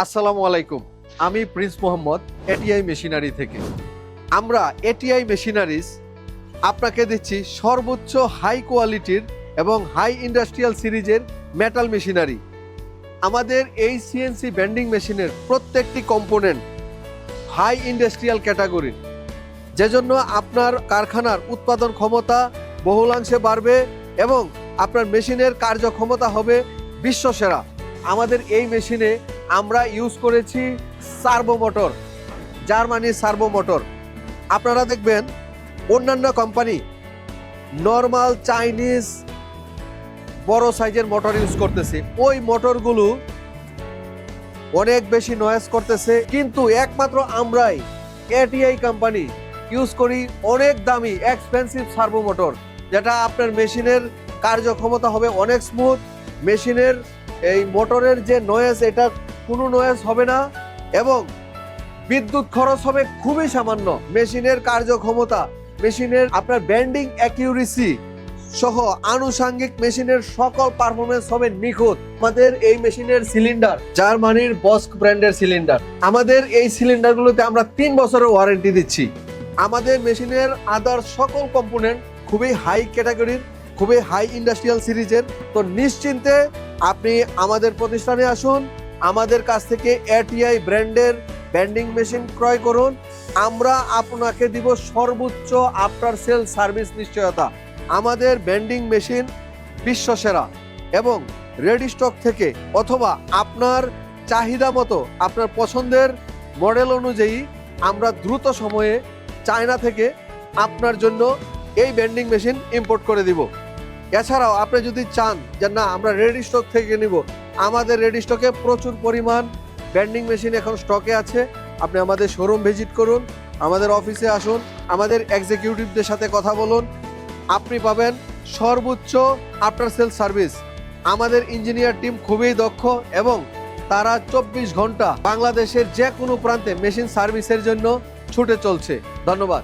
আসসালামু আলাইকুম। আমি প্রিন্স মোহাম্মদ, এটিআই মেশিনারি থেকে। আমরা এটিআই মেশিনারিজ আপনাকে দিচ্ছি সর্বোচ্চ হাই কোয়ালিটির এবং হাই ইন্ডাস্ট্রিয়াল সিরিজের মেটাল মেশিনারি। আমাদের এই সিএনসি বেন্ডিং মেশিনের প্রত্যেকটি কম্পোনেন্ট হাই ইন্ডাস্ট্রিয়াল ক্যাটাগরির, যেজন্য আপনার কারখানার উৎপাদন ক্ষমতা বহুলাংশে বাড়বে এবং আপনার মেশিনের কার্যক্ষমতা হবে বিশ্বসেরা। আমাদের এই মেশিনে আমরা ইউজ করেছি সার্ভো মোটর, জার্মানির সার্ভো মোটর। আপনারা দেখবেন অন্যান্য কোম্পানি নর্মাল চাইনিজ বড় সাইজের মোটর ইউজ করতেছে, ওই মোটরগুলো অনেক বেশি নয়েজ করতেছে, কিন্তু একমাত্র আমরাই এটিআই কোম্পানি ইউজ করি অনেক দামি এক্সপেন্সিভ সার্ভো মোটর, যেটা আপনার মেশিনের কার্যক্ষমতা হবে অনেক স্মুথ। মেশিনের এই মোটরের যে নয়েজ, এটা কোনো নয়েজ হবে না এবং বিদ্যুৎ খরচ হবে খুবই সামান্য। মেশিনের কার্যক্ষমতা, মেশিনের আপনার ব্যান্ডিং অ্যাকিউরেসি সহ আনুষঙ্গিক মেশিনের সকল পারফরমেন্স হবে নিখুঁত। আমাদের এই মেশিনের সিলিন্ডার জার্মানির বস্ক ব্র্যান্ডের সিলিন্ডার। আমাদের এই সিলিন্ডারগুলোতে আমরা 3 বছরের ওয়ারেন্টি দিচ্ছি। আমাদের মেশিনের আদার সকল কম্পোনেন্ট খুবই হাই ক্যাটাগরির, খুবই হাই ইন্ডাস্ট্রিয়াল সিরিজের। তো নিশ্চিন্তে আপনি আমাদের প্রতিষ্ঠানে আসুন, আমাদের কাছ থেকে এটিআই ব্র্যান্ডের ব্যান্ডিং মেশিন ক্রয় করুন। আমরা আপনাকে দিব সর্বোচ্চ আফটার সেল সার্ভিস নিশ্চয়তা। আমাদের ব্যান্ডিং মেশিন বিশ্বসেরা এবং রেডি স্টক থেকে অথবা আপনার চাহিদা মতো আপনার পছন্দের মডেল অনুযায়ী আমরা দ্রুত সময়ে চায়না থেকে আপনার জন্য এই ব্যান্ডিং মেশিন ইম্পোর্ট করে দিব। এছাড়াও আপনি যদি চান যে না আমরা রেডি স্টক থেকে নিব, আমাদের রেডি স্টকে প্রচুর পরিমাণ ব্যান্ডিং মেশিন এখন স্টকে আছে। আপনি আমাদের শোরুম ভিজিট করুন, আমাদের অফিসে আসুন, আমাদের এক্সিকিউটিভদের সাথে কথা বলুন। আপনি পাবেন সর্বোচ্চ আফটার সেল সার্ভিস। আমাদের ইঞ্জিনিয়ার টিম খুবই দক্ষ এবং তারা 24 ঘন্টা বাংলাদেশের যে কোনো প্রান্তে মেশিন সার্ভিসের জন্য ছুটে চলছে। ধন্যবাদ।